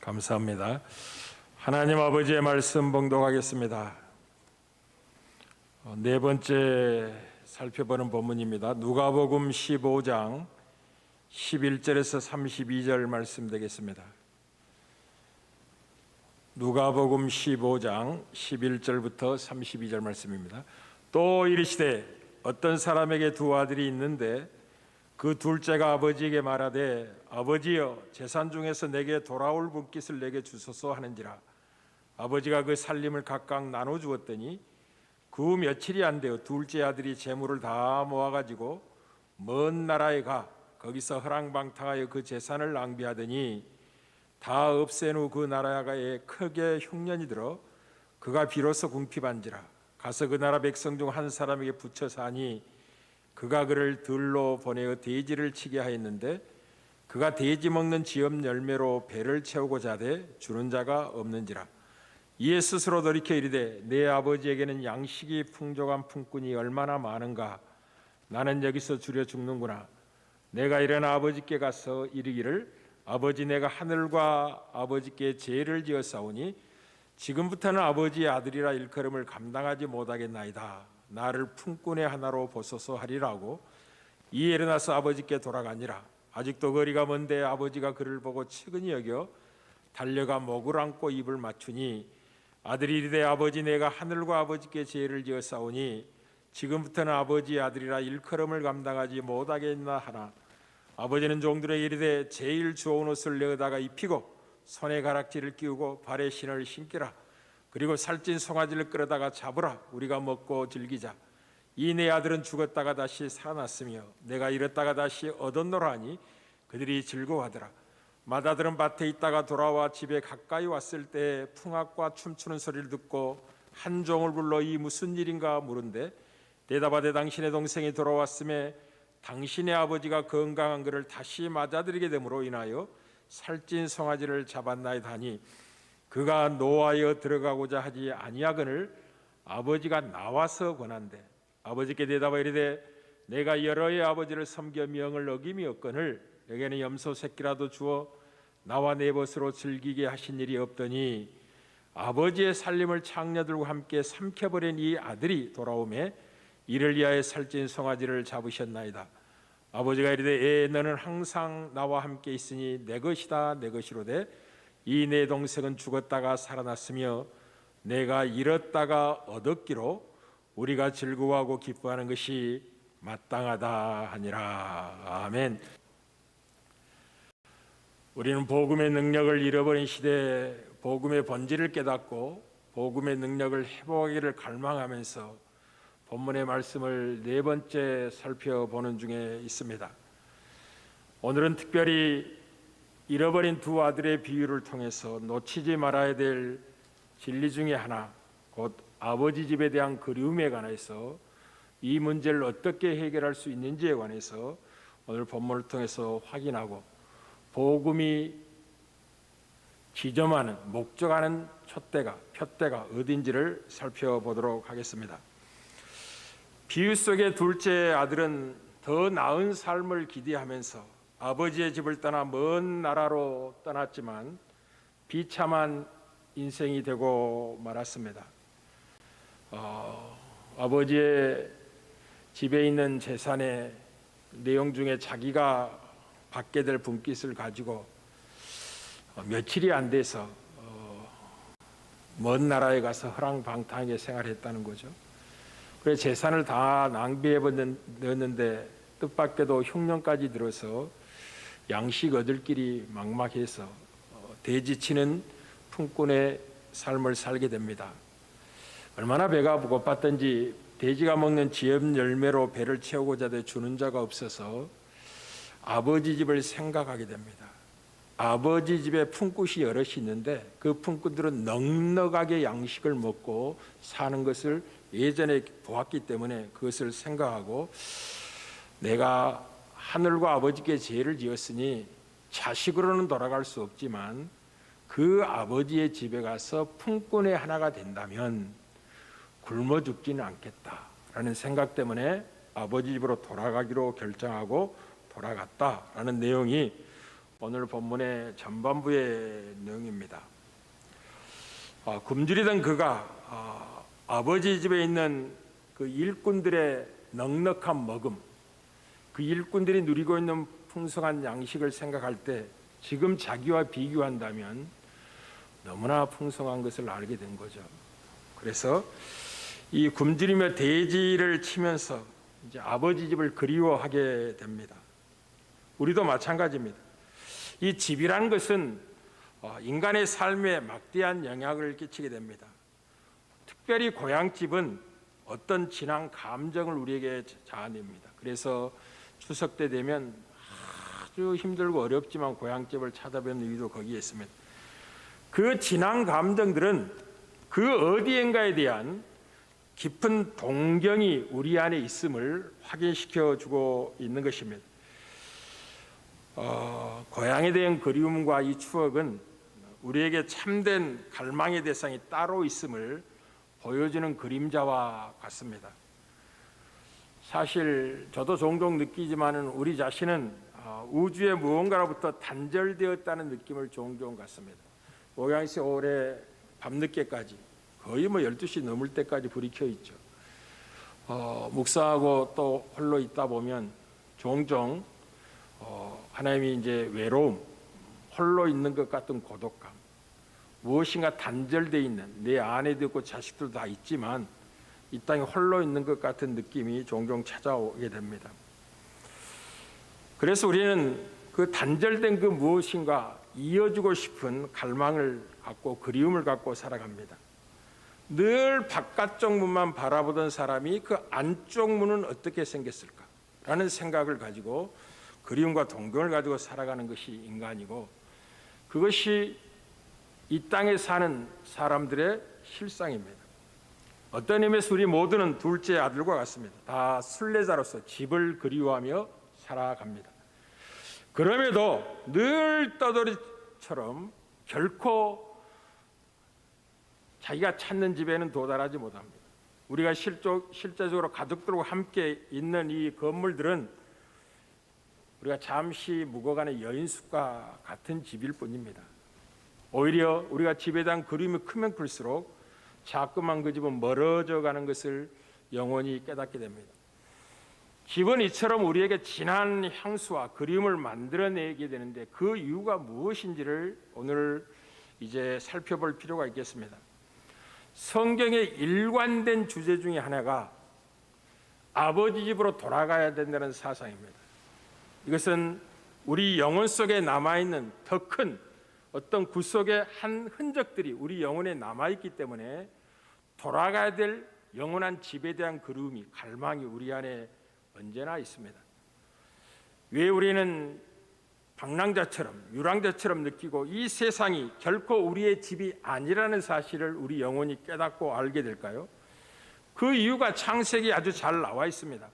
감사합니다. 하나님 아버지의 말씀 봉독하겠습니다. 네 번째 살펴보는 본문입니다. 누가복음 15장 11절에서 32절 말씀 되겠습니다. 누가복음 15장 11절부터 32절 말씀입니다. 또 이르시되 어떤 사람에게 두 아들이 있는데 그 둘째가 아버지에게 말하되 아버지여 재산 중에서 내게 돌아올 분깃을 내게 주소서 하는지라. 아버지가 그 살림을 각각 나눠 주었더니 그 며칠이 안 되어 둘째 아들이 재물을 다 모아가지고 먼 나라에 가 거기서 허랑방탕하여 그 재산을 낭비하더니 다 없앤 후 그 나라에 크게 흉년이 들어 그가 비로소 궁핍한지라. 가서 그 나라 백성 중 한 사람에게 붙여 사니 그가 그를 들로 보내어 돼지를 치게 하였는데 그가 돼지 먹는 지엽 열매로 배를 채우고자 하되 주는 자가 없는지라. 이에 스스로 돌이켜 이르되 내 아버지에게는 양식이 풍족한 품꾼이 얼마나 많은가. 나는 여기서 줄여 죽는구나. 내가 일어나 아버지께 가서 이르기를 아버지 내가 하늘과 아버지께 죄를 지었사오니 지금부터는 아버지의 아들이라 일컬음을 감당하지 못하겠나이다. 나를 품꾼의 하나로 보소서 하리라고. 이에 일어나서 아버지께 돌아가니라. 아직도 거리가 먼데 아버지가 그를 보고 측은히 여겨 달려가 목을 안고 입을 맞추니 아들이 이르되 아버지 내가 하늘과 아버지께 죄를 지었사오니 지금부터는 아버지의 아들이라 일컬음을 감당하지 못하겠나 하나. 아버지는 종들에게 이르되 제일 좋은 옷을 내어다가 입히고 손에 가락지를 끼우고 발에 신을 신기라. 그리고 살찐 송아지를 끌어다가 잡으라. 우리가 먹고 즐기자. 이 내 아들은 죽었다가 다시 살아났으며 내가 잃었다가 다시 얻었노라 하니 그들이 즐거워하더라. 맏아들은 밭에 있다가 돌아와 집에 가까이 왔을 때 풍악과 춤추는 소리를 듣고 한 종을 불러 이 무슨 일인가 물은데 대답하되 당신의 동생이 돌아왔음에 당신의 아버지가 건강한 그를 다시 맞아들이게 됨으로 인하여 살찐 송아지를 잡았나이다 하니 그가 노하여 들어가고자 하지 아니하거늘 아버지가 나와서 권한대. 아버지께 대답하여 이르되 내가 여러의 아버지를 섬겨 명을 어김이 없거늘 내게는 염소 새끼라도 주어 나와 내 벗으로 즐기게 하신 일이 없더니 아버지의 살림을 창녀들과 함께 삼켜버린 이 아들이 돌아오매 이를 위하여 살찐 송아지를 잡으셨나이다. 아버지가 이르되 너는 항상 나와 함께 있으니 내 것이다 내 것이로되 이 내 동생은 죽었다가 살아났으며 내가 잃었다가 얻었기로 우리가 즐거워하고 기뻐하는 것이 마땅하다 하니라. 아멘. 우리는 복음의 능력을 잃어버린 시대에 복음의 본질을 깨닫고 복음의 능력을 회복하기를 갈망하면서 본문의 말씀을 네 번째 살펴보는 중에 있습니다. 오늘은 특별히 잃어버린 두 아들의 비유를 통해서 놓치지 말아야 될 진리 중에 하나, 곧 아버지 집에 대한 그리움에 관해서 이 문제를 어떻게 해결할 수 있는지에 관해서 오늘 본문을 통해서 확인하고 복음이 지점하는 목적하는 푯대가 어딘지를 살펴보도록 하겠습니다. 비유 속의 둘째 아들은 더 나은 삶을 기대하면서 아버지의 집을 떠나 먼 나라로 떠났지만 비참한 인생이 되고 말았습니다. 아버지의 집에 있는 재산의 내용 중에 자기가 받게 될 분깃을 가지고 며칠이 안 돼서 먼 나라에 가서 허랑방탕하게 생활했다는 거죠. 그래서 재산을 다 낭비해 넣었는데 뜻밖에도 흉년까지 들어서 양식 얻을 길이 막막해서 돼지치는 품꾼의 삶을 살게 됩니다. 얼마나 배가 고팠던지 돼지가 먹는 지엽 열매로 배를 채우고자 돼 주는 자가 없어서 아버지 집을 생각하게 됩니다. 아버지 집에 품꾼이 여럿이 있는데 그 품꾼들은 넉넉하게 양식을 먹고 사는 것을 예전에 보았기 때문에 그것을 생각하고 내가 하늘과 아버지께 죄를 지었으니 자식으로는 돌아갈 수 없지만 그 아버지의 집에 가서 품꾼의 하나가 된다면 굶어 죽지는 않겠다라는 생각 때문에 아버지 집으로 돌아가기로 결정하고 돌아갔다라는 내용이 오늘 본문의 전반부의 내용입니다. 굶주리던 그가 아버지 집에 있는 그 일꾼들의 넉넉한 먹음, 그 일꾼들이 누리고 있는 풍성한 양식을 생각할 때 지금 자기와 비교한다면 너무나 풍성한 것을 알게 된 거죠. 그래서 이 굶주리며 돼지를 치면서 이제 아버지 집을 그리워하게 됩니다. 우리도 마찬가지입니다. 이 집이라는 것은 인간의 삶에 막대한 영향을 끼치게 됩니다. 특별히 고향집은 어떤 진한 감정을 우리에게 자아냅니다. 그래서 추석 때 되면 아주 힘들고 어렵지만 고향집을 찾아뵙는 이유도 거기에 있습니다. 그 진한 감정들은 그 어디엔가에 대한 깊은 동경이 우리 안에 있음을 확인시켜 주고 있는 것입니다. 고향에 대한 그리움과 이 추억은 우리에게 참된 갈망의 대상이 따로 있음을 보여주는 그림자와 같습니다. 사실 저도 종종 느끼지만은 우리 자신은 우주의 무언가로부터 단절되었다는 느낌을 종종 갖습니다. 오양시 오래 밤늦게까지 거의 12시 넘을 때까지 불이 켜 있죠. 묵상하고 또 홀로 있다 보면 종종 하나님이 이제 외로움, 홀로 있는 것 같은 고독감, 무엇인가 단절되어 있는 내 아내도 있고 자식들도 다 있지만 이 땅에 홀로 있는 것 같은 느낌이 종종 찾아오게 됩니다. 그래서 우리는 그 단절된 그 무엇인가 이어주고 싶은 갈망을 갖고 그리움을 갖고 살아갑니다. 늘 바깥쪽 문만 바라보던 사람이 그 안쪽 문은 어떻게 생겼을까? 라는 생각을 가지고 그리움과 동경을 가지고 살아가는 것이 인간이고 그것이 이 땅에 사는 사람들의 실상입니다. 어떤 의미에서 우리 모두는 둘째 아들과 같습니다. 다 순례자로서 집을 그리워하며 살아갑니다. 그럼에도 늘 떠돌이처럼 결코 자기가 찾는 집에는 도달하지 못합니다. 우리가 실제적으로 가족들과 함께 있는 이 건물들은 우리가 잠시 묵어가는 여인숙과 같은 집일 뿐입니다. 오히려 우리가 집에 대한 그리움이 크면 클수록 자꾸만 그 집은 멀어져 가는 것을 영원히 깨닫게 됩니다. 집은 이처럼 우리에게 진한 향수와 그리움을 만들어내게 되는데 그 이유가 무엇인지를 오늘 이제 살펴볼 필요가 있겠습니다. 성경의 일관된 주제 중에 하나가 아버지 집으로 돌아가야 된다는 사상입니다. 이것은 우리 영혼 속에 남아있는 더 큰 어떤 구속의 한 흔적들이 우리 영혼에 남아있기 때문에 돌아가야 될 영원한 집에 대한 그리움이, 갈망이 우리 안에 언제나 있습니다. 왜 우리는 방랑자처럼 유랑자처럼 느끼고 이 세상이 결코 우리의 집이 아니라는 사실을 우리 영혼이 깨닫고 알게 될까요? 그 이유가 창세기에 아주 잘 나와 있습니다.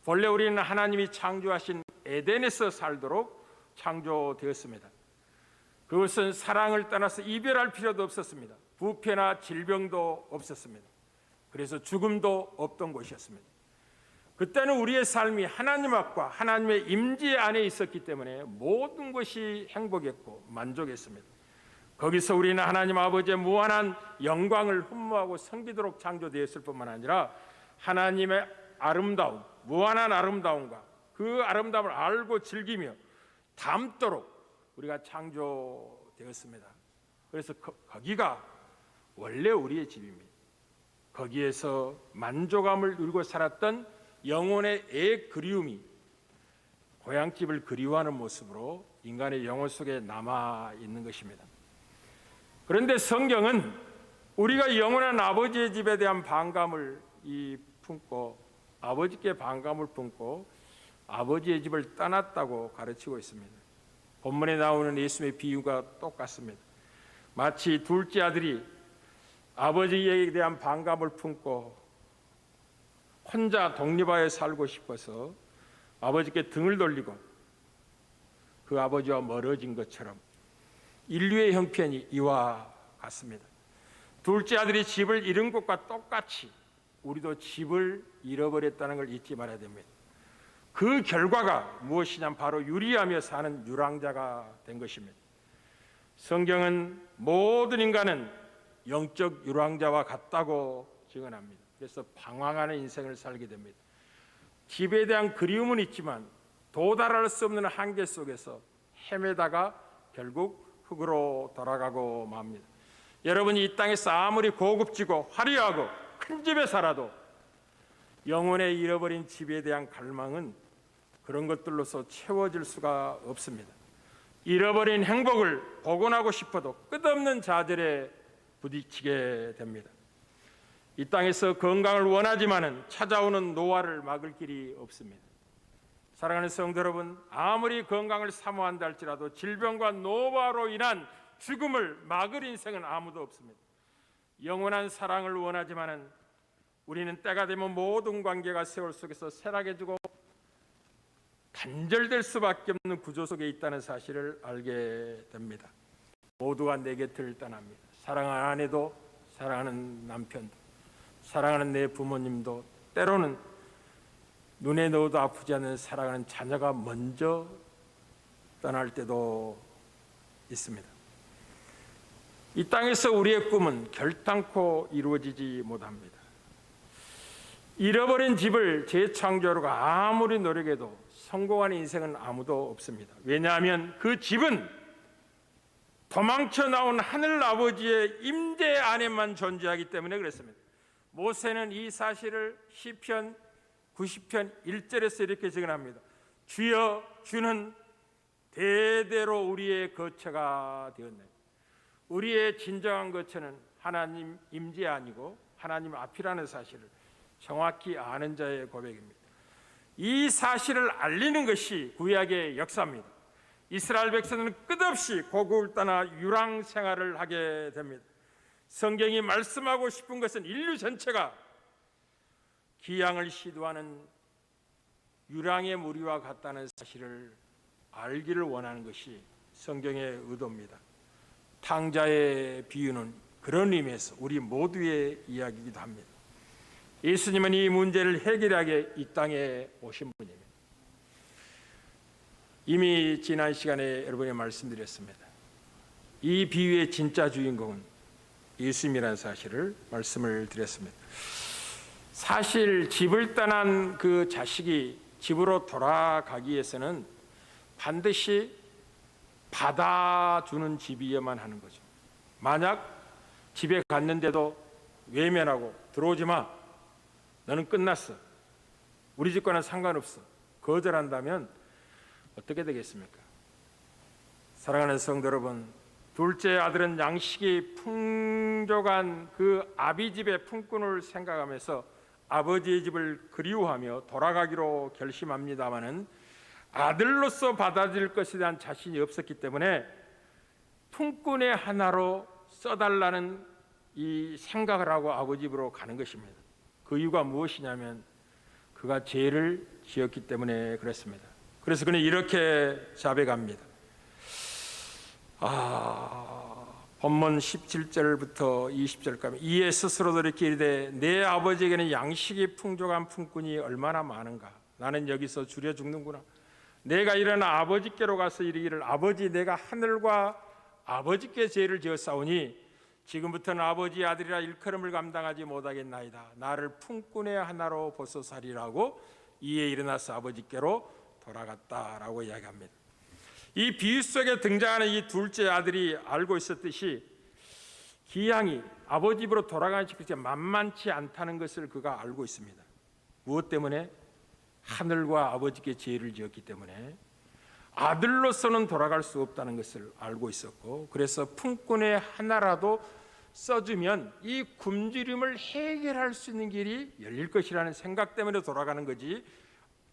본래 우리는 하나님이 창조하신 에덴에서 살도록 창조되었습니다. 그것은 사랑을 떠나서 이별할 필요도 없었습니다. 부패나 질병도 없었습니다. 그래서 죽음도 없던 곳이었습니다. 그때는 우리의 삶이 하나님 앞과 하나님의 임재 안에 있었기 때문에 모든 것이 행복했고 만족했습니다. 거기서 우리는 하나님 아버지의 무한한 영광을 흠모하고 섬기도록 창조되었을 뿐만 아니라 하나님의 아름다움, 무한한 아름다움과 그 아름다움을 알고 즐기며 닮도록 우리가 창조되었습니다. 그래서 거기가 원래 우리의 집입니다. 거기에서 만족감을 누리고 살았던 영혼의 애 그리움이 고향집을 그리워하는 모습으로 인간의 영혼 속에 남아 있는 것입니다. 그런데 성경은 우리가 영원한 아버지의 집에 대한 반감을 품고 아버지께 반감을 품고 아버지의 집을 떠났다고 가르치고 있습니다. 본문에 나오는 예수님의 비유가 똑같습니다. 마치 둘째 아들이 아버지에 대한 반감을 품고 혼자 독립하여 살고 싶어서 아버지께 등을 돌리고 그 아버지와 멀어진 것처럼 인류의 형편이 이와 같습니다. 둘째 아들이 집을 잃은 것과 똑같이 우리도 집을 잃어버렸다는 걸 잊지 말아야 됩니다. 그 결과가 무엇이냐면 바로 유리하며 사는 유랑자가 된 것입니다. 성경은 모든 인간은 영적 유랑자와 같다고 증언합니다. 그래서 방황하는 인생을 살게 됩니다. 집에 대한 그리움은 있지만 도달할 수 없는 한계 속에서 헤매다가 결국 흙으로 돌아가고 맙니다. 여러분이 이 땅에서 아무리 고급지고 화려하고 큰 집에 살아도 영혼에 잃어버린 집에 대한 갈망은 그런 것들로서 채워질 수가 없습니다. 잃어버린 행복을 복원하고 싶어도 끝없는 좌절에 부딪히게 됩니다. 이 땅에서 건강을 원하지만은 찾아오는 노화를 막을 길이 없습니다. 사랑하는 성도 여러분, 아무리 건강을 사모한다 할지라도 질병과 노화로 인한 죽음을 막을 인생은 아무도 없습니다. 영원한 사랑을 원하지만은 우리는 때가 되면 모든 관계가 세월 속에서 쇠락해지고 단절될 수밖에 없는 구조 속에 있다는 사실을 알게 됩니다. 모두가 내 곁을 떠납니다. 사랑하는 아내도, 사랑하는 남편도, 사랑하는 내 부모님도, 때로는 눈에 넣어도 아프지 않는 사랑하는 자녀가 먼저 떠날 때도 있습니다. 이 땅에서 우리의 꿈은 결단코 이루어지지 못합니다. 잃어버린 집을 재창조하려고 아무리 노력해도 성공하는 인생은 아무도 없습니다. 왜냐하면 그 집은 도망쳐 나온 하늘 아버지의 임재 안에만 존재하기 때문에 그렇습니다. 모세는 이 사실을 시편 90편 1절에서 이렇게 증언합니다. 주여, 주는 대대로 우리의 거처가 되었네. 우리의 진정한 거처는 하나님 임재 아니고 하나님 앞이라는 사실을 정확히 아는 자의 고백입니다. 이 사실을 알리는 것이 구약의 역사입니다. 이스라엘 백성은 끝없이 고국을 떠나 유랑 생활을 하게 됩니다. 성경이 말씀하고 싶은 것은 인류 전체가 기양을 시도하는 유랑의 무리와 같다는 사실을 알기를 원하는 것이 성경의 의도입니다. 탕자의 비유는 그런 의미에서 우리 모두의 이야기이기도 합니다. 예수님은 이 문제를 해결하게 이 땅에 오신 분입니다. 이미 지난 시간에 여러분에 말씀드렸습니다. 이 비유의 진짜 주인공은 예수님이라는 사실을 말씀을 드렸습니다. 사실 집을 떠난 그 자식이 집으로 돌아가기 위해서는 반드시 받아주는 집이어야만 하는 거죠. 만약 집에 갔는데도 외면하고 들어오지 마, 너는 끝났어, 우리 집과는 상관없어, 거절한다면 어떻게 되겠습니까? 사랑하는 성도 여러분, 둘째 아들은 양식이 풍족한 그 아비 집의 품꾼을 생각하면서 아버지의 집을 그리워하며 돌아가기로 결심합니다마는 아들로서 받아들일 것에 대한 자신이 없었기 때문에 품꾼의 하나로 써달라는 이 생각을 하고 아버지 집으로 가는 것입니다. 그 이유가 무엇이냐면 그가 죄를 지었기 때문에 그렇습니다. 그래서 그는 이렇게 자백합니다. 본문 17절부터 20절까지 이에 스스로도 이렇게 이르되 내 아버지에게는 양식이 풍족한 품꾼이 얼마나 많은가. 나는 여기서 줄여 죽는구나. 내가 일어나 아버지께로 가서 이르기를 아버지, 내가 하늘과 아버지께 죄를 지었사오니 지금부터는 아버지의 아들이라 일컬음을 감당하지 못하겠나이다. 나를 품꾼의 하나로 보소서리라고 이에 일어나서 아버지께로 돌아갔다라고 이야기합니다. 이 비유 속에 등장하는 이 둘째 아들이 알고 있었듯이 기양이 아버지 집으로 돌아가는 것이 만만치 않다는 것을 그가 알고 있습니다. 무엇 때문에? 하늘과 아버지께 죄를 지었기 때문에 아들로서는 돌아갈 수 없다는 것을 알고 있었고, 그래서 품꾼의 하나라도 써주면 이 굶주림을 해결할 수 있는 길이 열릴 것이라는 생각 때문에 돌아가는 거지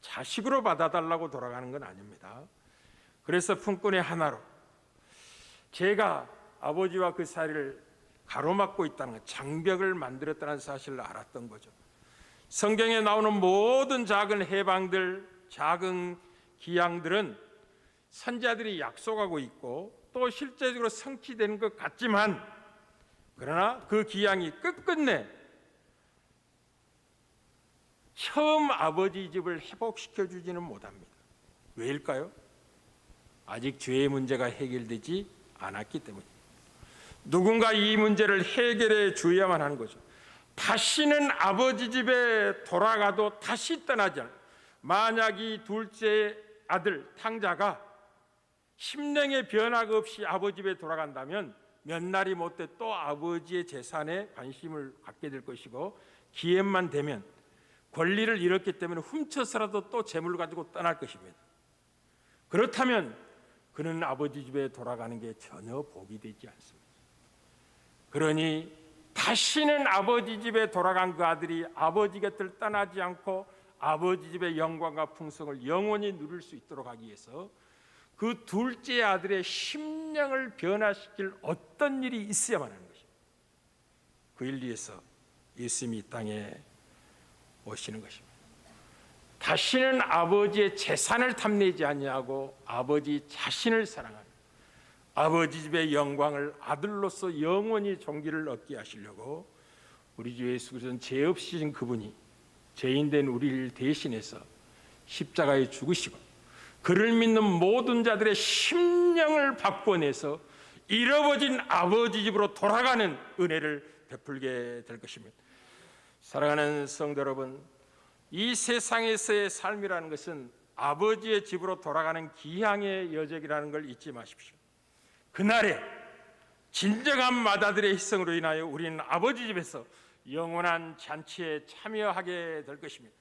자식으로 받아달라고 돌아가는 건 아닙니다. 그래서 품꾼의 하나로, 제가 아버지와 그 사이를 가로막고 있다는 것, 장벽을 만들었다는 사실을 알았던 거죠. 성경에 나오는 모든 작은 해방들, 작은 기양들은 선지자들이 약속하고 있고 또 실제적으로 성취되는 것 같지만, 그러나 그 기양이 끝끝내 처음 아버지 집을 회복시켜 주지는 못합니다. 왜일까요? 아직 죄의 문제가 해결되지 않았기 때문입니다. 누군가 이 문제를 해결해 줘야만 하는 거죠. 다시는 아버지 집에 돌아가도 다시 떠나지 않아요. 만약 이 둘째 아들 탕자가 심령의 변화가 없이 아버지 집에 돌아간다면 몇 날이 못돼 또 아버지의 재산에 관심을 갖게 될 것이고, 기회만 되면 권리를 잃었기 때문에 훔쳐서라도 또 재물을 가지고 떠날 것입니다. 그렇다면 그는 아버지 집에 돌아가는 게 전혀 복이 되지 않습니다. 그러니 다시는 아버지 집에 돌아간 그 아들이 아버지 곁을 떠나지 않고 아버지 집의 영광과 풍성을 영원히 누릴 수 있도록 하기 위해서 그 둘째 아들의 심령을 변화시킬 어떤 일이 있어야만 하는 것입니다. 그 일 위해서 예수님이 이 땅에 오시는 것입니다. 다시는 아버지의 재산을 탐내지 아니하고 아버지 자신을 사랑하는, 아버지 집의 영광을 아들로서 영원히 존귀를 얻게 하시려고 우리 주 예수 그리스도는 죄 없으신 그분이 죄인된 우리를 대신해서 십자가에 죽으시고 그를 믿는 모든 자들의 심령을 바꿔내서 잃어버진 아버지 집으로 돌아가는 은혜를 베풀게 될 것입니다. 사랑하는 성도 여러분, 이 세상에서의 삶이라는 것은 아버지의 집으로 돌아가는 기향의 여정이라는 걸 잊지 마십시오. 그날에 진정한 맏아들의 희생으로 인하여 우리는 아버지 집에서 영원한 잔치에 참여하게 될 것입니다.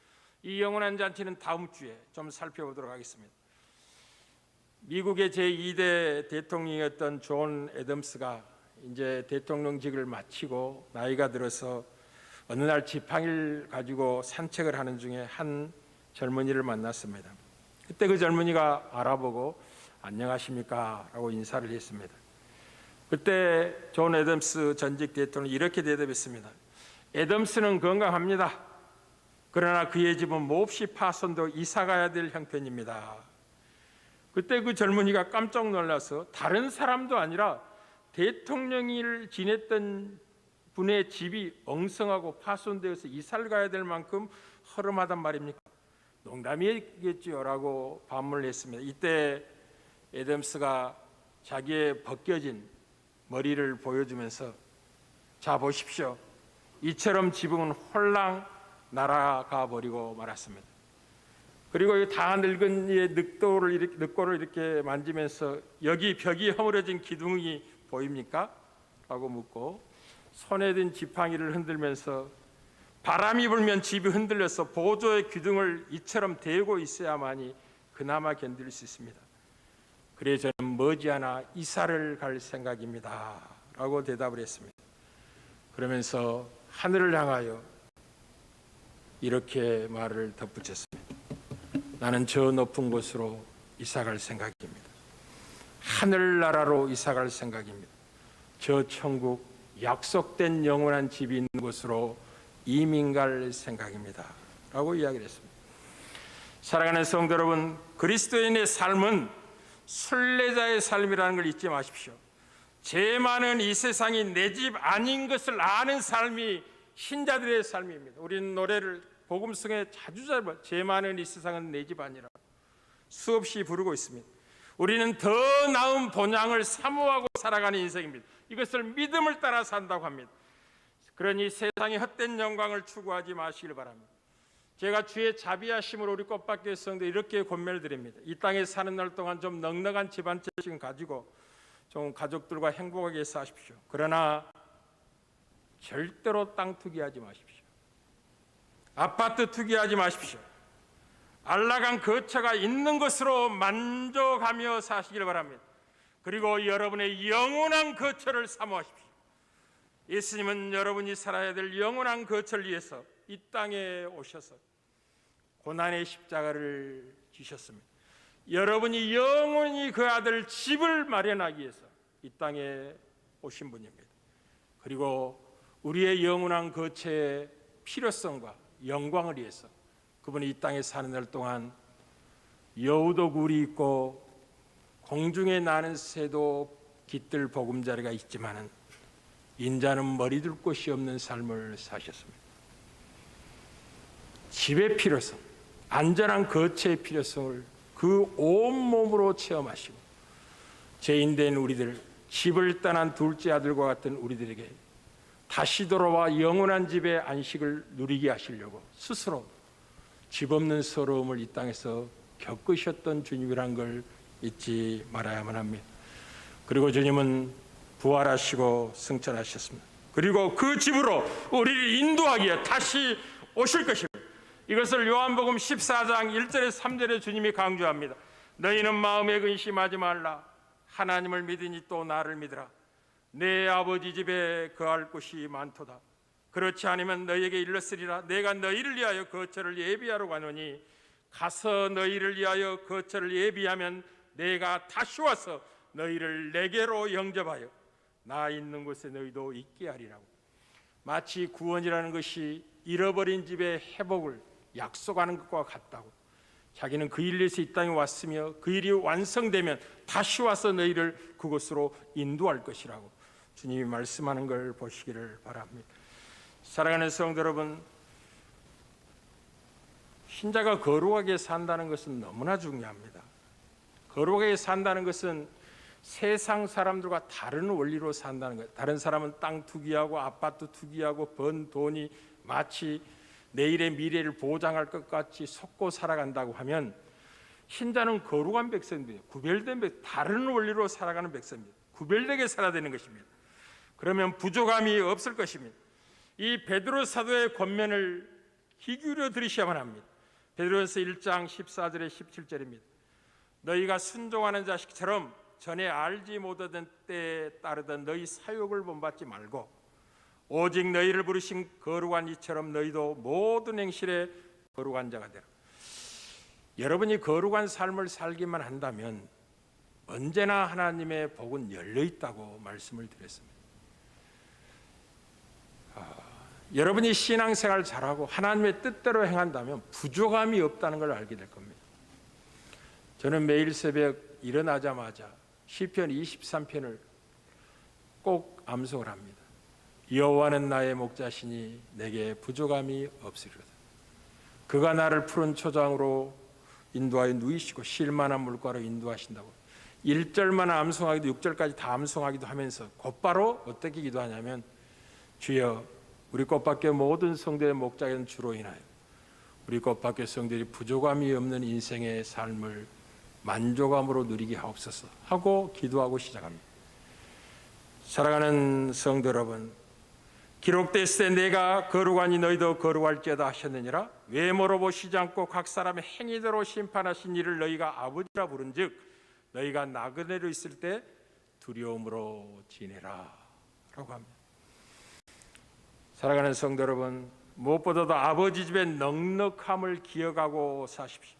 이 영원한 잔치는 다음 주에 좀 살펴보도록 하겠습니다. 미국의 제2대 대통령이었던 존 애덤스가 이제 대통령직을 마치고 나이가 들어서 어느 날 지팡이를 가지고 산책을 하는 중에 한 젊은이를 만났습니다. 그때 그 젊은이가 알아보고 안녕하십니까? 라고 인사를 했습니다. 그때 존 애덤스 전직 대통령이 이렇게 대답했습니다. 애덤스는 건강합니다. 그러나 그의 집은 몹시 파손되어 이사 가야 될 형편입니다. 그때 그 젊은이가 깜짝 놀라서 다른 사람도 아니라 대통령을 지냈던 분의 집이 엉성하고 파손되어서 이사를 가야 될 만큼 허름하단 말입니까? 농담이겠지요 라고 반문을 했습니다. 이때 애덤스가 자기의 벗겨진 머리를 보여주면서 자 보십시오. 이처럼 지붕은 홀랑 날아가 버리고 말았습니다. 그리고 다 늙은 이의 늑골을 이렇게 만지면서 여기 벽이 허물어진 기둥이 보입니까? 라고 묻고 손에 든 지팡이를 흔들면서 바람이 불면 집이 흔들려서 보조의 기둥을 이처럼 대고 있어야만이 그나마 견딜 수 있습니다. 그래 저는 머지않아 이사를 갈 생각입니다. 라고 대답을 했습니다. 그러면서 하늘을 향하여 이렇게 말을 덧붙였습니다. 나는 저 높은 곳으로 이사 갈 생각입니다. 하늘나라로 이사 갈 생각입니다. 저 천국 약속된 영원한 집이 있는 곳으로 이민 갈 생각입니다. 라고 이야기를 했습니다. 사랑하는 성도 여러분, 그리스도인의 삶은 순례자의 삶이라는 걸 잊지 마십시오. 죄 많은 이 세상이 내 집 아닌 것을 아는 삶이 신자들의 삶입니다. 우리는 노래를 복음성에 자주 죄 많은 이 세상은 내 집 아니라 수없이 부르고 있습니다. 우리는 더 나은 본향을 사모하고 살아가는 인생입니다. 이것을 믿음을 따라 산다고 합니다. 그러니 세상의 헛된 영광을 추구하지 마시길 바랍니다. 제가 주의 자비하심으로 우리 꽃밭교회 성도 이렇게 권면을 드립니다. 이 땅에 사는 날 동안 좀 넉넉한 집 한 채씩 가지고 좀 가족들과 행복하게 사십시오. 그러나 절대로 땅 투기하지 마십시오. 아파트 투기하지 마십시오. 안락한 거처가 있는 것으로 만족하며 사시길 바랍니다. 그리고 여러분의 영원한 거처를 사모하십시오. 예수님은 여러분이 살아야 될 영원한 거처를 위해서 이 땅에 오셔서 고난의 십자가를 지셨습니다. 여러분이 영원히 그 아들 집을 마련하기 위해서 이 땅에 오신 분입니다. 그리고 우리의 영원한 거처의 필요성과 영광을 위해서 그분이 이 땅에 사는 날 동안 여우도 굴이 있고 공중에 나는 새도 깃들 보금자리가 있지만은 인자는 머리 둘 곳이 없는 삶을 사셨습니다. 집의 필요성, 안전한 거처의 필요성을 그 온몸으로 체험하시고 죄인된 우리들, 집을 떠난 둘째 아들과 같은 우리들에게 다시 돌아와 영원한 집의 안식을 누리게 하시려고 스스로 집 없는 서러움을 이 땅에서 겪으셨던 주님이란 걸 잊지 말아야만 합니다. 그리고 주님은 부활하시고 승천하셨습니다. 그리고 그 집으로 우리를 인도하기에 다시 오실 것입니다. 이것을 요한복음 14장 1절에 3절에 주님이 강조합니다. 너희는 마음에 근심하지 말라. 하나님을 믿으니 또 나를 믿으라. 내 아버지 집에 거할 곳이 많도다. 그렇지 않으면 너희에게 일렀으리라. 내가 너희를 위하여 거처를 예비하러 가노니 가서 너희를 위하여 거처를 예비하면 내가 다시 와서 너희를 내게로 영접하여 나 있는 곳에 너희도 있게 하리라고. 마치 구원이라는 것이 잃어버린 집의 회복을 약속하는 것과 같다고. 자기는 그 일을 위해서 이 땅에 왔으며 그 일이 완성되면 다시 와서 너희를 그곳으로 인도할 것이라고 주님이 말씀하는 걸 보시기를 바랍니다. 사랑하는 성도 여러분, 신자가 거룩하게 산다는 것은 너무나 중요합니다. 거룩하게 산다는 것은 세상 사람들과 다른 원리로 산다는 거예요. 다른 사람은 땅 투기하고 아파트 투기하고 번 돈이 마치 내일의 미래를 보장할 것 같이 속고 살아간다고 하면 신자는 거룩한 백성입니다. 구별된 백성, 다른 원리로 살아가는 백성입니다. 구별되게 살아야 되는 것입니다. 그러면 부족함이 없을 것입니다. 이 베드로 사도의 권면을 귀 기울여 들으셔야만 합니다. 베드로전서 1장 14절에 17절입니다. 너희가 순종하는 자식처럼 전에 알지 못하던 때에 따르던 너희 사욕을 본받지 말고 오직 너희를 부르신 거룩한 이처럼 너희도 모든 행실에 거룩한 자가 되라. 여러분이 거룩한 삶을 살기만 한다면 언제나 하나님의 복은 열려 있다고 말씀을 드렸습니다. 여러분이 신앙생활 잘하고 하나님의 뜻대로 행한다면 부족함이 없다는 걸 알게 될 겁니다. 저는 매일 새벽 일어나자마자 시편 23편을 꼭 암송을 합니다. 여호와는 나의 목자시니 내게 부족함이 없으리로다. 그가 나를 푸른 초장으로 인도하여 누이시고 쉴만한 물가로 인도하신다고. 1절만 암송하기도 6절까지 다 암송하기도 하면서 곧바로 어떻게 기도하냐면 주여 우리 꽃밖에 모든 성도의 목자인 주로 인하여 우리 꽃밖에 성도들이 부족함이 없는 인생의 삶을 만족함으로 누리게 하옵소서 하고 기도하고 시작합니다. 사랑하는 성도 여러분, 기록됐을 때 내가 거룩하니 너희도 거룩할지어다 하셨느니라. 외모로 보시지 않고 각 사람의 행위대로 심판하신 이를 너희가 아버지라 부른즉 너희가 나그네로 있을 때 두려움으로 지내라 라고 합니다. 사랑하는 성도 여러분, 무엇보다도 아버지 집의 넉넉함을 기억하고 사십시오.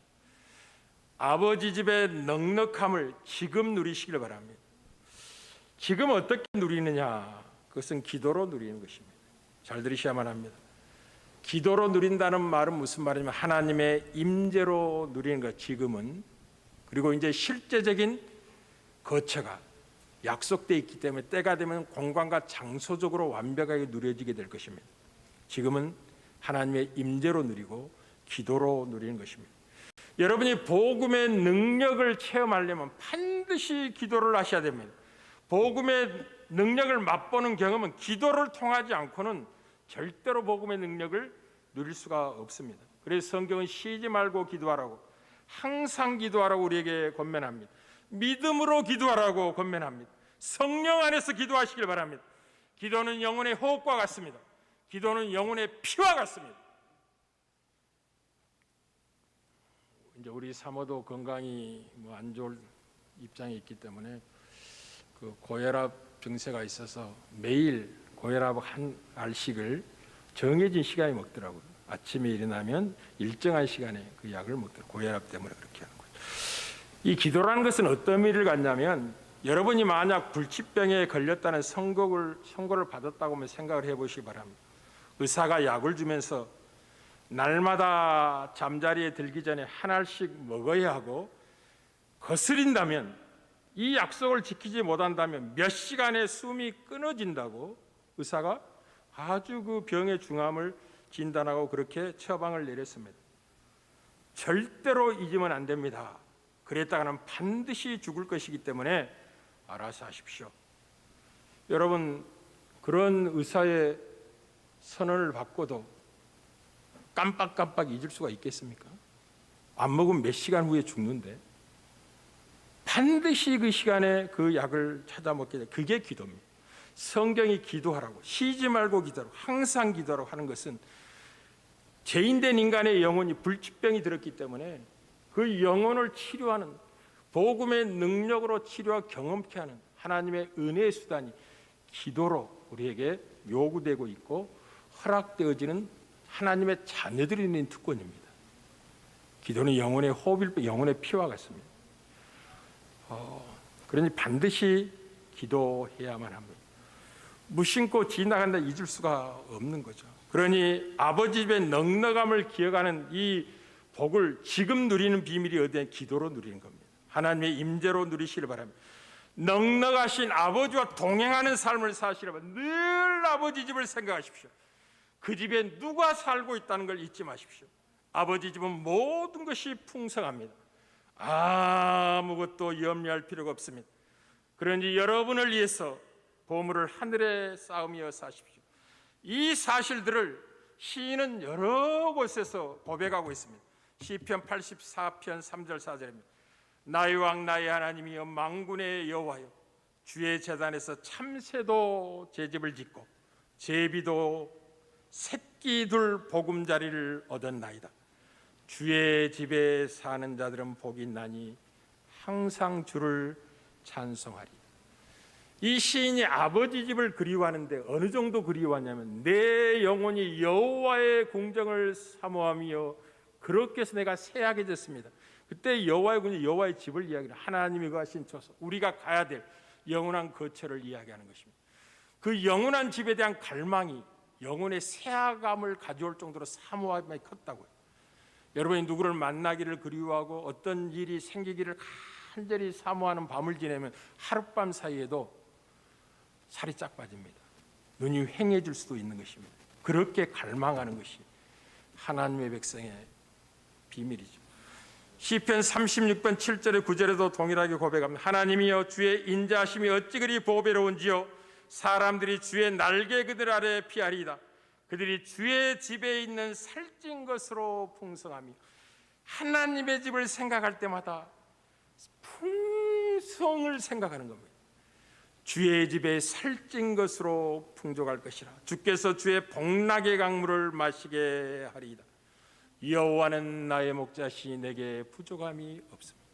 아버지 집의 넉넉함을 지금 누리시길 바랍니다. 지금 어떻게 누리느냐? 그것은 기도로 누리는 것입니다. 잘 들으셔야만 합니다. 기도로 누린다는 말은 무슨 말이냐면 하나님의 임재로 누리는 것, 지금은. 그리고 이제 실제적인 거처가 약속되어 있기 때문에 때가 되면 공간과 장소적으로 완벽하게 누려지게 될 것입니다. 지금은 하나님의 임재로 누리고 기도로 누리는 것입니다. 여러분이 복음의 능력을 체험하려면 반드시 기도를 하셔야 됩니다. 복음의 능력을 맛보는 경험은 기도를 통하지 않고는 절대로 복음의 능력을 누릴 수가 없습니다. 그래서 성경은 쉬지 말고 기도하라고, 항상 기도하라고 우리에게 권면합니다. 믿음으로 기도하라고 권면합니다. 성령 안에서 기도하시길 바랍니다. 기도는 영혼의 호흡과 같습니다. 기도는 영혼의 피와 같습니다. 이제 우리 사모도 건강이 안 좋을 입장에 있기 때문에 그 고혈압 증세가 있어서 매일 고혈압 한 알씩을 정해진 시간에 먹더라고요. 아침에 일어나면 일정한 시간에 그 약을 먹더라고요. 고혈압 때문에 그렇게 하는 거죠. 이 기도라는 것은 어떤 의미를 갖냐면 여러분이 만약 불치병에 걸렸다는 선고를 받았다고 하면 생각을 해보시기 바랍니다. 의사가 약을 주면서 날마다 잠자리에 들기 전에 한 알씩 먹어야 하고 거스린다면, 이 약속을 지키지 못한다면 몇 시간에 숨이 끊어진다고 의사가 아주 그 병의 중함을 진단하고 그렇게 처방을 내렸습니다. 절대로 잊으면 안 됩니다. 그랬다가는 반드시 죽을 것이기 때문에 알아서 하십시오. 여러분, 그런 의사의 선언을 받고도 깜빡깜빡 잊을 수가 있겠습니까? 안 먹으면 몇 시간 후에 죽는데 반드시 그 시간에 그 약을 찾아 먹게 돼. 그게 기도입니다. 성경이 기도하라고, 쉬지 말고 기도하라고, 항상 기도하라고 하는 것은 죄인된 인간의 영혼이 불치병이 들었기 때문에 그 영혼을 치료하는, 복음의 능력으로 치료와 경험케 하는 하나님의 은혜의 수단이 기도로 우리에게 요구되고 있고 허락되어지는 하나님의 자녀들이 있는 특권입니다. 기도는 영혼의 호흡일 뿐, 영혼의 피와 같습니다. 그러니 반드시 기도해야만 합니다. 무심코 지나간다 잊을 수가 없는 거죠. 그러니 아버지 집의 넉넉함을 기억하는 이 복을 지금 누리는 비밀이 어디에 기도로 누리는 겁니다. 하나님의 임재로 누리시길 바랍니다. 넉넉하신 아버지와 동행하는 삶을 사시려면 늘 아버지 집을 생각하십시오. 그 집에 누가 살고 있다는 걸 잊지 마십시오. 아버지 집은 모든 것이 풍성합니다. 아무것도 염려할 필요가 없습니다. 그러니 여러분을 위해서 보물을 하늘에 쌓으며 사십시오. 이 사실들을 시인은 여러 곳에서 고백하고 있습니다. 시편 84편 3절 4절입니다. 나의 왕 나의 하나님이여 만군의 여호와여 주의 제단에서 참새도 제 집을 짓고 제비도 새끼 둘 보금자리를 얻었나이다. 주의 집에 사는 자들은 복이 있나니 항상 주를 찬송하리. 이 시인이 아버지 집을 그리워하는데 어느 정도 그리워하냐면 내 영혼이 여호와의 궁정을 사모하며 그렇게 해서 내가 새하게졌습니다. 그때 여호와의 궁정, 여호와의 집을 이야기하는, 하나님이 거하신 처소, 우리가 가야 될 영원한 거처를 이야기하는 것입니다. 그 영원한 집에 대한 갈망이 영혼의 새하감을 가져올 정도로 사모함이 컸다고요. 여러분이 누구를 만나기를 그리워하고 어떤 일이 생기기를 간절히 사모하는 밤을 지내면 하룻밤 사이에도 살이 쫙 빠집니다. 눈이 휑해질 수도 있는 것입니다. 그렇게 갈망하는 것이 하나님의 백성의 비밀이죠. 시편 36편 7절에 9절에도 동일하게 고백합니다. 하나님이여 주의 인자하심이 어찌 그리 보배로운지요 사람들이 주의 날개 그들 아래 피하리이다. 그들이 주의 집에 있는 살찐 것으로 풍성하며 하나님의 집을 생각할 때마다 풍성을 생각하는 겁니다. 주의 집에 살찐 것으로 풍족할 것이라. 주께서 주의 복락의 강물을 마시게 하리이다. 여호와는 나의 목자시니 내게 부족함이 없습니다.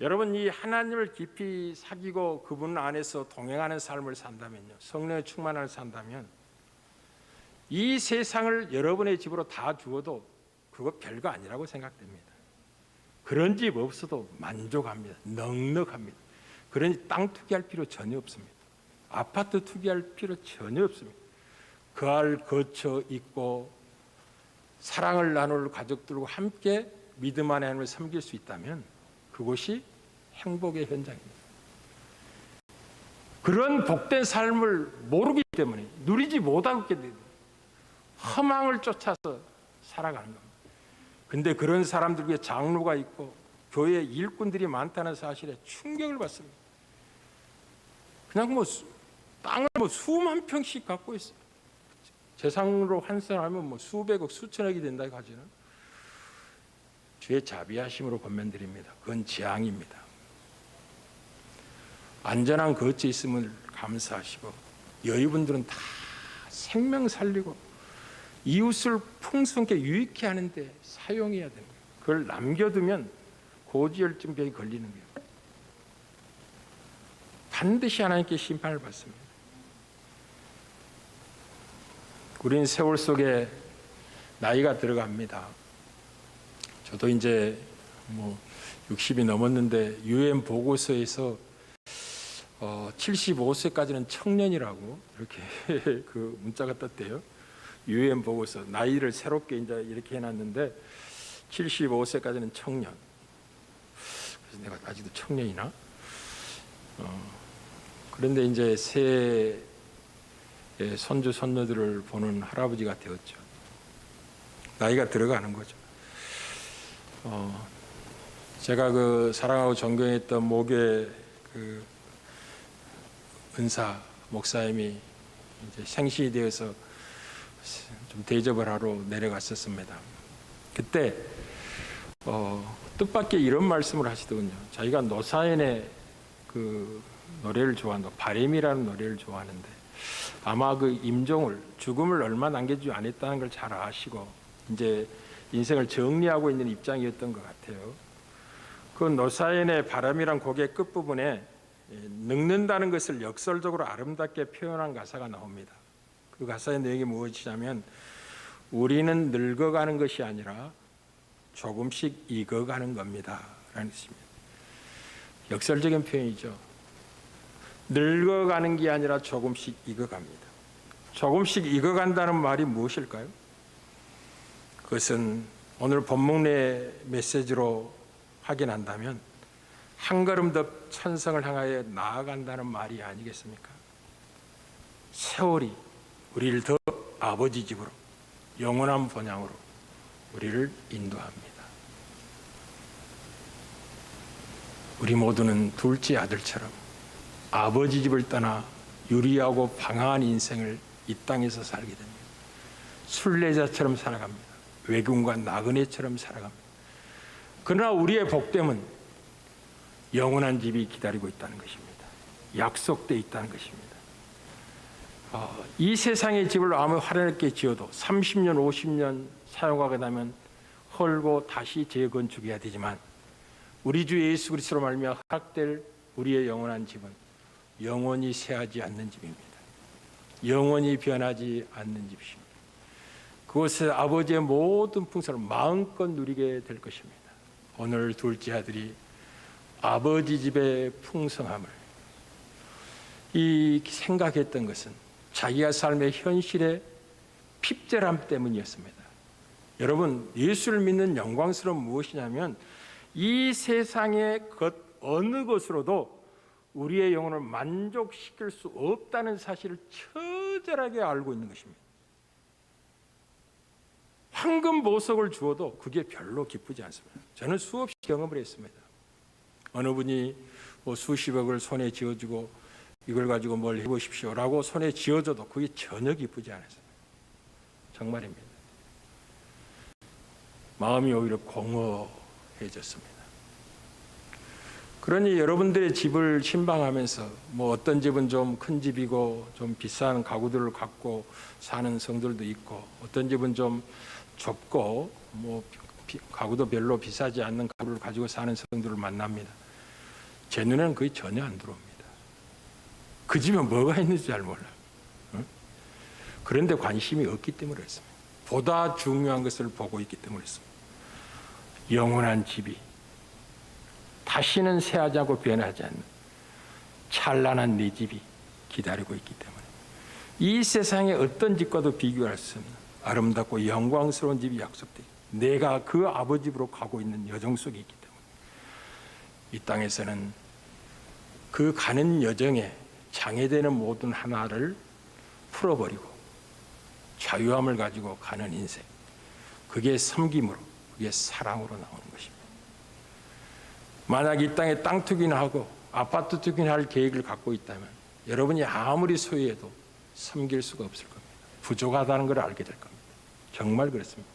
여러분, 이 하나님을 깊이 사귀고 그분 안에서 동행하는 삶을 산다면요, 성령의 충만을 산다면 이 세상을 여러분의 집으로 다 주어도 그거 별거 아니라고 생각됩니다. 그런 집 없어도 만족합니다. 넉넉합니다. 그러니 땅 투기할 필요 전혀 없습니다. 아파트 투기할 필요 전혀 없습니다. 그 알 거처 있고 사랑을 나눌 가족들과 함께 믿음 안에 하나님을 섬길 수 있다면 그곳이 행복의 현장입니다. 그런 복된 삶을 모르기 때문에 누리지 못하고 있게 됩니다. 허망을 쫓아서 살아가는 겁니다. 근데 그런 사람들 위해 장로가 있고 교회 일꾼들이 많다는 사실에 충격을 받습니다. 그냥 땅을 수만 평씩 갖고 있어요. 재산으로 환산하면 수백억, 수천억이 된다 하지는 주의 자비하심으로 권면드립니다. 그건 재앙입니다. 안전한 거처에 있음을 감사하시고 여유분들은 다 생명 살리고 이웃을 풍성하게 유익해 하는데 사용해야 되는 거예요. 그걸 남겨두면 고지혈증병이 걸리는 거예요. 반드시 하나님께 심판을 받습니다. 우리는 세월 속에 나이가 들어갑니다. 저도 이제 60이 넘었는데 UN 보고서에서 75세까지는 청년이라고 이렇게 그 문자가 떴대요. UN 보고서 나이를 새롭게 이제 이렇게 해놨는데 75세까지는 청년. 그래서 내가 아직도 청년이나? 그런데 이제 새해 손주 손녀들을 보는 할아버지가 되었죠. 나이가 들어가는 거죠. 제가 그 사랑하고 존경했던 모교의 그 은사 목사님이 이제 생신이 되어서 좀 대접을 하러 내려갔었습니다. 그때 뜻밖의 이런 말씀을 하시더군요. 자기가 노사연의 그 노래를 좋아한다. 바램이라는 노래를 좋아하는데 아마 그 임종을 죽음을 얼마 남겨주지 않았다는 걸 잘 아시고 이제 인생을 정리하고 있는 입장이었던 것 같아요. 그 노사연의 바람이란 곡의 끝부분에 늙는다는 것을 역설적으로 아름답게 표현한 가사가 나옵니다. 그 가사의 내용이 무엇이냐면 우리는 늙어가는 것이 아니라 조금씩 익어가는 겁니다 라는 것입니다. 역설적인 표현이죠. 늙어가는 게 아니라 조금씩 익어갑니다. 조금씩 익어간다는 말이 무엇일까요? 그것은 오늘 본문 내 메시지로 확인한다면 한 걸음 더 천성을 향하여 나아간다는 말이 아니겠습니까? 세월이 우리를 더 아버지 집으로 영원한 본향으로 우리를 인도합니다. 우리 모두는 둘째 아들처럼 아버지 집을 떠나 유리하고 방황한 인생을 이 땅에서 살게 됩니다. 순례자처럼 살아갑니다. 외국인과 나그네처럼 살아갑니다. 그러나 우리의 복됨은 영원한 집이 기다리고 있다는 것입니다. 약속되어 있다는 것입니다. 이 세상의 집을 아무리 화려하게 지어도 30년, 50년 사용하게 되면 헐고 다시 재건축해야 되지만 우리 주 예수 그리스도로 말미암아 허락될 우리의 영원한 집은 영원히 쇠하지 않는 집입니다. 영원히 변하지 않는 집이십니다. 그곳에 아버지의 모든 풍성을 마음껏 누리게 될 것입니다. 오늘 둘째 아들이 아버지 집의 풍성함을 생각했던 것은 자기가 삶의 현실의 핍절함 때문이었습니다. 여러분, 예수를 믿는 영광스러운 무엇이냐면 이 세상의 것 어느 것으로도 우리의 영혼을 만족시킬 수 없다는 사실을 처절하게 알고 있는 것입니다. 황금 보석을 주어도 그게 별로 기쁘지 않습니다. 저는 수없이 경험을 했습니다. 어느 분이 수십억을 손에 쥐어주고 이걸 가지고 뭘 해보십시오라고 손에 쥐어줘도 그게 전혀 기쁘지 않았어요. 정말입니다. 마음이 오히려 공허해졌습니다. 그러니 여러분들의 집을 신방하면서 어떤 집은 좀 큰 집이고 좀 비싼 가구들을 갖고 사는 성들도 있고 어떤 집은 좀 좁고 가구도 별로 비싸지 않는 가구를 가지고 사는 성들을 만납니다. 제 눈에는 그게 전혀 안 들어옵니다. 그 집에 뭐가 있는지 잘 몰라요. 그런데 관심이 없기 때문에 그렇습니다. 보다 중요한 것을 보고 있기 때문에 그렇습니다. 영원한 집이 다시는 쇠하지 않고 변하지 않는 찬란한 내 집이 기다리고 있기 때문에 이 세상의 어떤 집과도 비교할 수 없는 아름답고 영광스러운 집이 약속되어 내가 그 아버지 집으로 가고 있는 여정 속에 있기 때문에 이 땅에서는 그 가는 여정에 장애되는 모든 하나를 풀어버리고 자유함을 가지고 가는 인생, 그게 섬김으로, 그게 사랑으로 나오는 것입니다. 만약 이 땅에 땅 투기나 하고 아파트 투기나 할 계획을 갖고 있다면 여러분이 아무리 소유해도 섬길 수가 없을 겁니다. 부족하다는 걸 알게 될 겁니다. 정말 그렇습니다.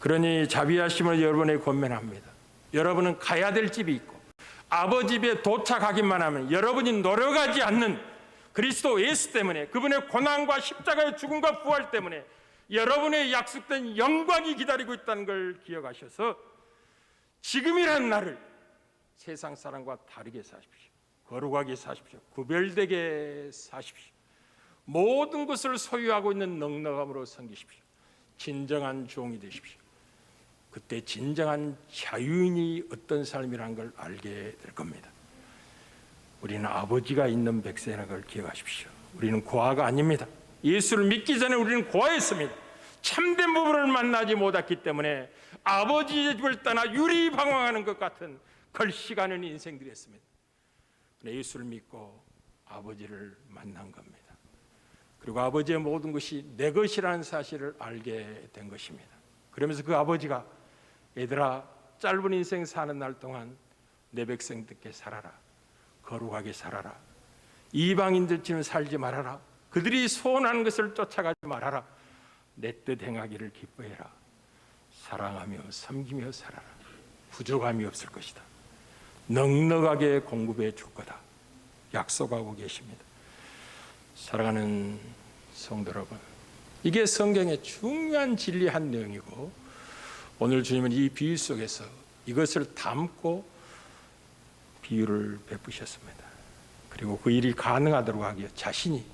그러니 자비하심을 여러분에게 권면합니다. 여러분은 가야 될 집이 있고 아버지 집에 도착하기만 하면 여러분이 노력하지 않는 그리스도 예수 때문에 그분의 고난과 십자가의 죽음과 부활 때문에 여러분의 약속된 영광이 기다리고 있다는 걸 기억하셔서 지금이라는 날을 세상 사람과 다르게 사십시오. 거룩하게 사십시오. 구별되게 사십시오. 모든 것을 소유하고 있는 넉넉함으로 섬기십시오. 진정한 종이 되십시오. 그때 진정한 자유인이 어떤 삶이라는 걸 알게 될 겁니다. 우리는 아버지가 있는 백성이라는 걸 기억하십시오. 우리는 고아가 아닙니다. 예수를 믿기 전에 우리는 고아였습니다. 참된 부부를 만나지 못했기 때문에 아버지의 집을 떠나 유리방황하는 것 같은 걸시가는 인생들이었습니다. 예수를 믿고 아버지를 만난 겁니다. 그리고 아버지의 모든 것이 내 것이라는 사실을 알게 된 것입니다. 그러면서 그 아버지가 얘들아, 짧은 인생 사는 날 동안 내 백성들께 살아라. 거룩하게 살아라. 이방인들처럼 살지 말아라. 그들이 소원하는 것을 쫓아가지 말아라. 내 뜻 행하기를 기뻐해라. 사랑하며 섬기며 살아라. 부족함이 없을 것이다. 넉넉하게 공급해 줄 거다. 약속하고 계십니다. 사랑하는 성도 여러분, 이게 성경의 중요한 진리 한 내용이고, 오늘 주님은 이 비유 속에서 이것을 담고 비유를 베푸셨습니다. 그리고 그 일이 가능하도록 하기 위해 자신이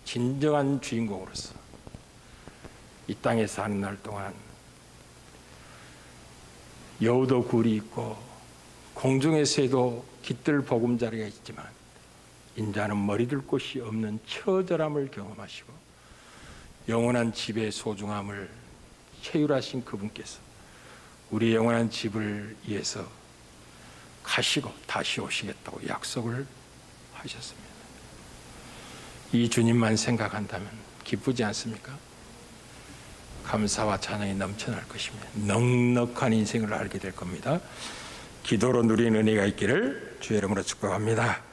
진정한 주인공으로서 이 땅에 사는 날 동안 여우도 굴이 있고 공중에서도 깃들 보금자리가 있지만 인자는 머리들 곳이 없는 처절함을 경험하시고 영원한 집의 소중함을 체휼하신 그분께서 우리 영원한 집을 위해서 가시고 다시 오시겠다고 약속을 하셨습니다. 이 주님만 생각한다면 기쁘지 않습니까? 감사와 찬양이 넘쳐날 것입니다. 넉넉한 인생을 알게 될 겁니다. 기도로 누리는 은혜가 있기를 주의 이름으로 축복합니다.